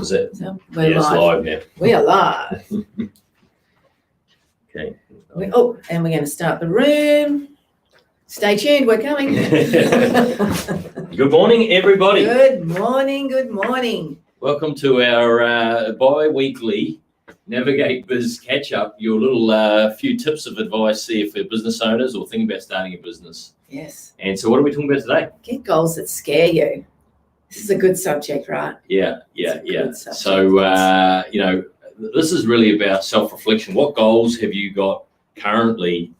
Is it? So we're Yeah, it's live now. We are live. Okay. And we're going to start the room. Stay tuned, we're coming. Good morning, everybody. Good morning, good morning. Welcome to our bi-weekly Navigate Biz catch-up, your little few tips of advice there for business owners or thinking about starting a business. Yes. And so what are we talking about today? Get goals that scare you. This is a good subject, right? Yeah. Subject. So, this is really about self-reflection. What goals have you got currently,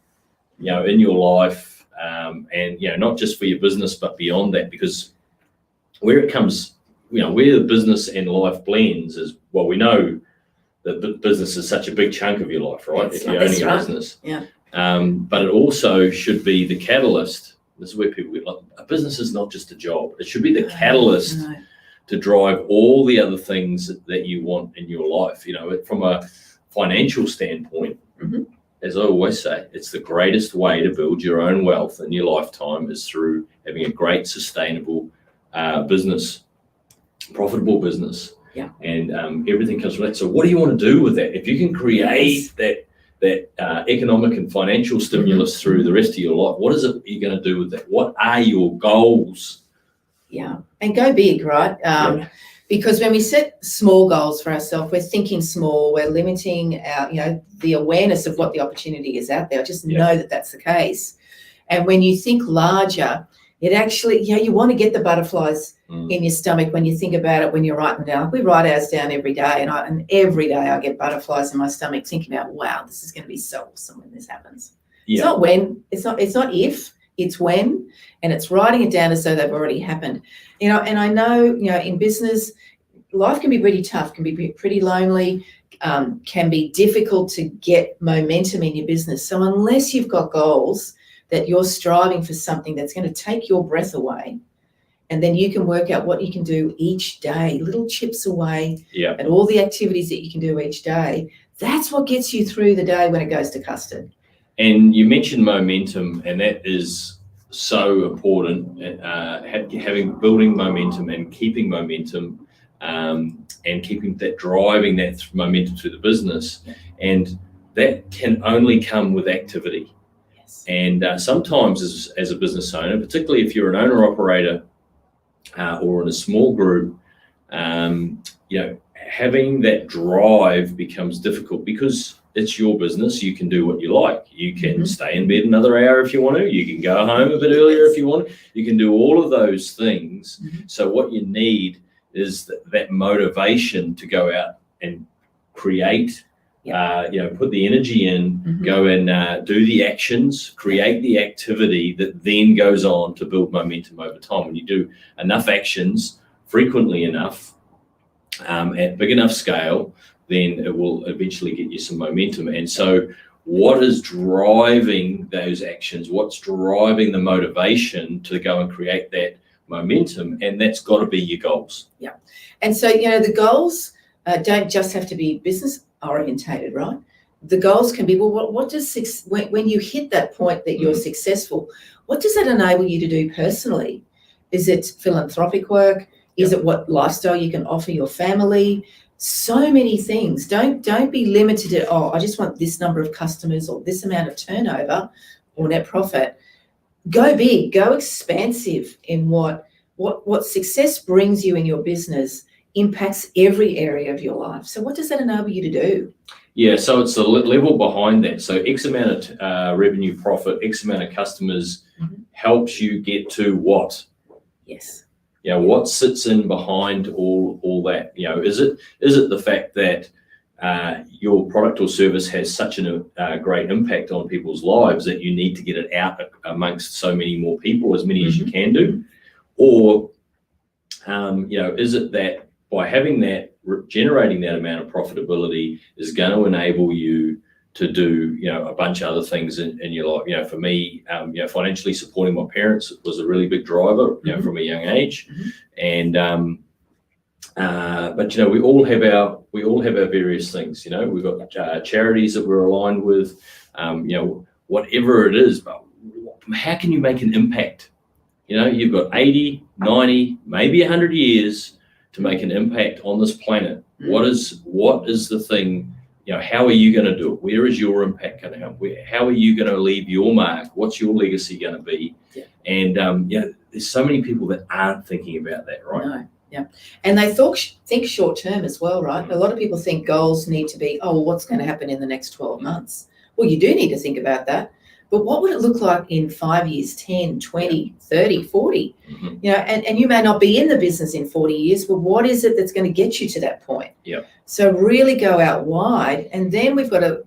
in your life, and, not just for your business, but beyond that? Because where it comes, where the business and life blends is, well, we know that the business is such a big chunk of your life, right? If you're owning a business. Yeah. But it also should be the catalyst. This is where people get like, a business is not just a job. It should be the catalyst to drive all the other things that you want in your life. From a financial standpoint, as I always say, it's the greatest way to build your own wealth in your lifetime is through having a great, sustainable business, profitable business. Yeah. And everything comes from that. So what do you want to do with that? If you can create that economic and financial stimulus through the rest of your life, what is it you're going to do with that? What are your goals? Yeah, and go big, right? Because when we set small goals for ourselves, we're thinking small, we're limiting our, the awareness of what the opportunity is out there. Just know that that's the case. And when you think larger, it actually, you want to get the butterflies in your stomach when you think about it, when you're writing down. We write ours down every day, and every day I get butterflies in my stomach thinking about, wow, this is going to be so awesome when this happens. It's not when, it's not if, it's when, and it's writing it down as though they've already happened. And I know, in business, life can be pretty tough, can be pretty lonely, can be difficult to get momentum in your business. So unless you've got goals that you're striving for something that's going to take your breath away, and then you can work out what you can do each day, little chips away at all the activities that you can do each day. That's what gets you through the day when it goes to custard. And you mentioned momentum, and that is so important, building momentum and keeping momentum, and keeping that, driving that momentum through the business. And that can only come with activity. Yes. And sometimes as a business owner, particularly if you're an owner-operator or in a small group, having that drive becomes difficult because it's your business. You can do what you like. You can stay in bed another hour if you want to. You can go home a bit earlier if you want. You can do all of those things. So what you need is that motivation to go out and create, put the energy in, go and do the actions, create the activity that then goes on to build momentum over time. When you do enough actions frequently enough, at big enough scale, then it will eventually get you some momentum. And so what is driving those actions? What's driving the motivation to go and create that momentum? And that's got to be your goals. Yeah. And so, the goals don't just have to be business orientated, right? The goals can be, well, what does, when you hit that point that you're successful, what does that enable you to do personally? Is it philanthropic work? Is it what lifestyle you can offer your family? So many things. Don't be limited to, I just want this number of customers or this amount of turnover or net profit. Go big, go expansive in what success brings you in your business impacts every area of your life. So what does that enable you to do? Yeah, so it's the level behind that. So X amount of revenue profit, X amount of customers helps you get to what? Yes. What sits in behind all that? Is it the fact that your product or service has such a great impact on people's lives that you need to get it out amongst so many more people, as many as you can do? Or, is it that by having that, generating that amount of profitability is going to enable you to do, a bunch of other things in your life? For me, financially supporting my parents was a really big driver, from a young age. And, but we all have our various things. We've got charities that we're aligned with, whatever it is. But how can you make an impact? You've got 80, 90, maybe 100 years to make an impact on this planet, Mm. what is the thing, how are you going to do it? Where is your impact going to come? How are you going to leave your mark? What's your legacy going to be? Yeah. And there's so many people that aren't thinking about that, right? No. Yeah. And they think short term as well, right? A lot of people think goals need to be, what's going to happen in the next 12 months? Well, you do need to think about that. But what would it look like in 5 years, 10, 20, 30, 40? Mm-hmm. And you may not be in the business in 40 years, but what is it that's going to get you to that point? Yeah. So really go out wide, and then we've got to,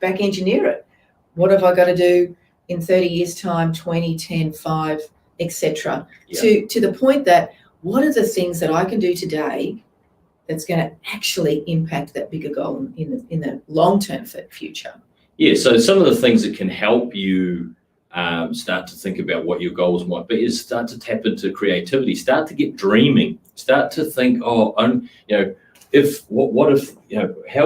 back engineer it. What have I got to do in 30 years' time, 20, 10, 5, etc. Yeah. To the point that what are the things that I can do today that's going to actually impact that bigger goal in the long-term future? Yeah, so some of the things that can help you start to think about what your goals might be is start to tap into creativity, start to get dreaming, start to think, how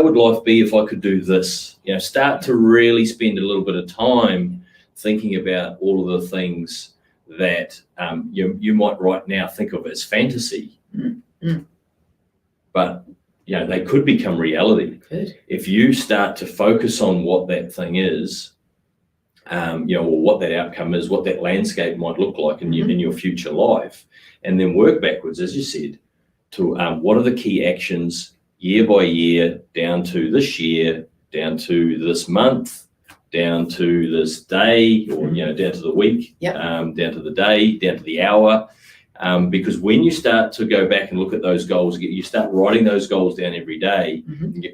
would life be if I could do this? Start to really spend a little bit of time thinking about all of the things that you might right now think of as fantasy, but they could become reality. Good. If you start to focus on what that thing is, or what that outcome is, what that landscape might look like in your future life, and then work backwards, as you said, to what are the key actions year by year, down to this year, down to this month, down to this day, or down to the week, down to the day, down to the hour. Because when you start to go back and look at those goals, you start writing those goals down every day, and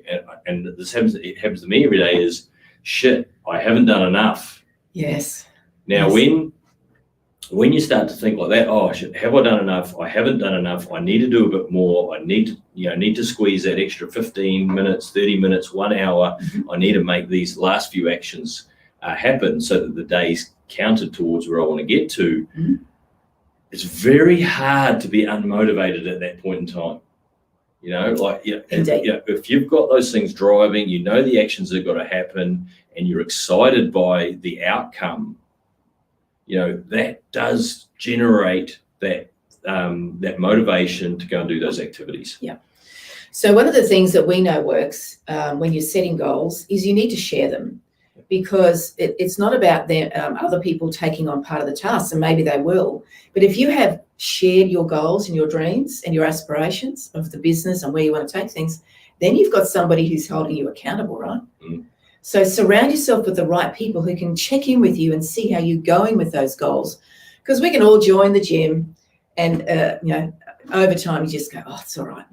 it happens to me every day, is shit, I haven't done enough. Yes. Now, when you start to think like that, oh shit, have I done enough? I haven't done enough. I need to do a bit more. I need to squeeze that extra 15 minutes, 30 minutes, 1 hour. I need to make these last few actions happen so that the day's counted towards where I want to get to. It's very hard to be unmotivated at that point in time. If you've got those things driving, the actions that have got to happen, and you're excited by the outcome, that does generate that motivation to go and do those activities. Yeah. So one of the things that we know works when you're setting goals is you need to share them, because it's not about other people taking on part of the task, and maybe they will. But if you have shared your goals and your dreams and your aspirations of the business and where you want to take things, then you've got somebody who's holding you accountable, right? So surround yourself with the right people who can check in with you and see how you're going with those goals. Because we can all join the gym and, over time you just go, it's all right.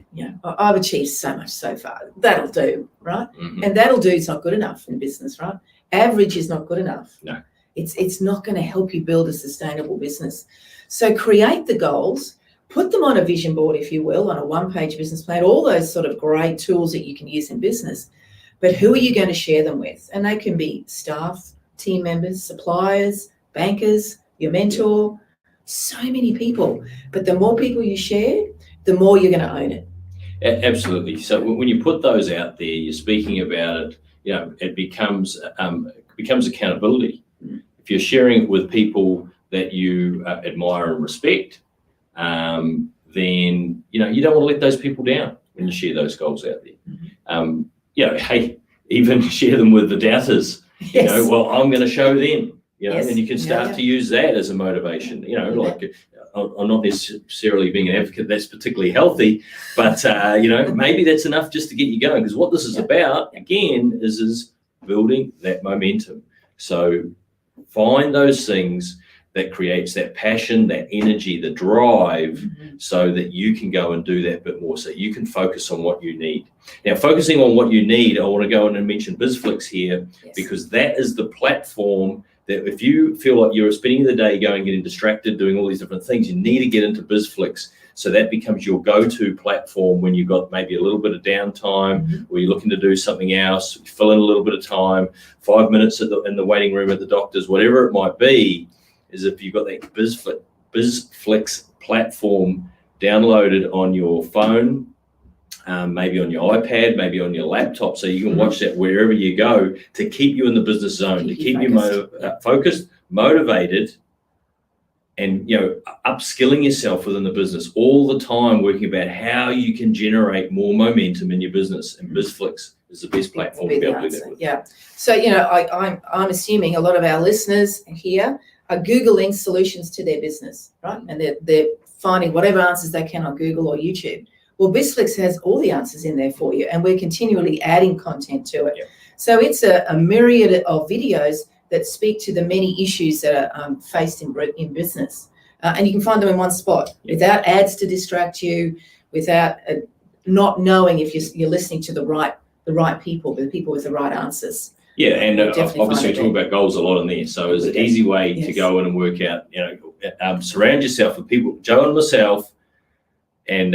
I've achieved so much so far. That'll do, right? And that'll do is not good enough in business, right? Average is not good enough. No. It's not going to help you build a sustainable business. So create the goals, put them on a vision board, if you will, on a one-page business plan, all those sort of great tools that you can use in business. But who are you going to share them with? And they can be staff, team members, suppliers, bankers, your mentor, so many people. But the more people you share, the more you're going to own it. Absolutely. So when you put those out there, you're speaking about it, it becomes accountability. If you're sharing it with people that you admire and respect, then you don't want to let those people down when you share those goals out there. Hey, even share them with the doubters. Yes. I'm going to show them. Yes. And you can start to use that as a motivation. Like I'm not necessarily being an advocate that's particularly healthy, but maybe that's enough just to get you going. Because what this is about, again, is building that momentum. So find those things that creates that passion, that energy, the drive, so that you can go and do that bit more, so you can focus on what you need. Now, focusing on what you need, I want to go in and mention BizFlix here, because that is the platform that if you feel like you're spending the day going, getting distracted, doing all these different things, you need to get into BizFlix. So that becomes your go-to platform when you've got maybe a little bit of downtime, or you're looking to do something else, fill in a little bit of time, 5 minutes in the waiting room at the doctor's, whatever it might be, is if you've got that BizFlix platform downloaded on your phone, maybe on your iPad, maybe on your laptop, so you can watch that wherever you go, to keep you in the business zone, to keep you focused, motivated, and upskilling yourself within the business all the time, working about how you can generate more momentum in your business. And BizFlix is the best platform to be able to do that with. Yeah. So I'm assuming a lot of our listeners here are Googling solutions to their business, right? And they're finding whatever answers they can on Google or YouTube. Well, BizFlix has all the answers in there for you, and we're continually adding content to it. Yep. So it's a myriad of videos that speak to the many issues that are faced in business. And you can find them in one spot without ads to distract you, without not knowing if you're listening to the right people, the people with the right answers. Yeah, and obviously we talk about goals a lot in there. So it's an easy way to go in and work out, surround yourself with people, Joe and myself, and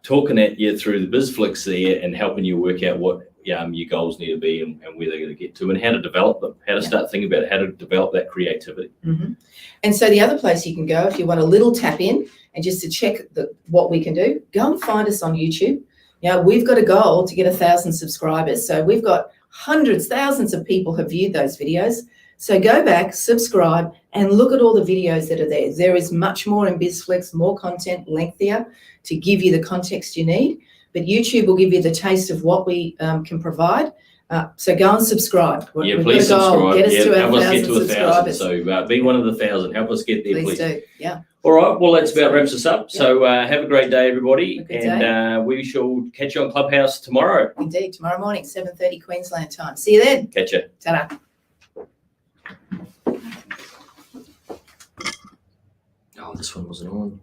talking at you through the BizFlix there and helping you work out what your goals need to be and where they're going to get to and how to develop them, how to start thinking about how to develop that creativity. Mm-hmm. And so the other place you can go if you want a little tap in and just to check what we can do, go and find us on YouTube. We've got a goal to get 1,000 subscribers. So we've got hundreds, thousands of people have viewed those videos. So go back, subscribe, and look at all the videos that are there. There is much more in BizFlix, more content, lengthier, to give you the context you need. But YouTube will give you the taste of what we can provide. So go and subscribe. Please subscribe. Get us to help us get to 1,000 subscribers. So be one of the 1,000. Help us get there, please. Please do. Yeah. All right. Well, that's about wraps us up. So have a great day, everybody. Day. We shall catch you on Clubhouse tomorrow. Indeed. Tomorrow morning, 7:30 Queensland time. See you then. Catch you. Ta-da. Oh, this one wasn't on.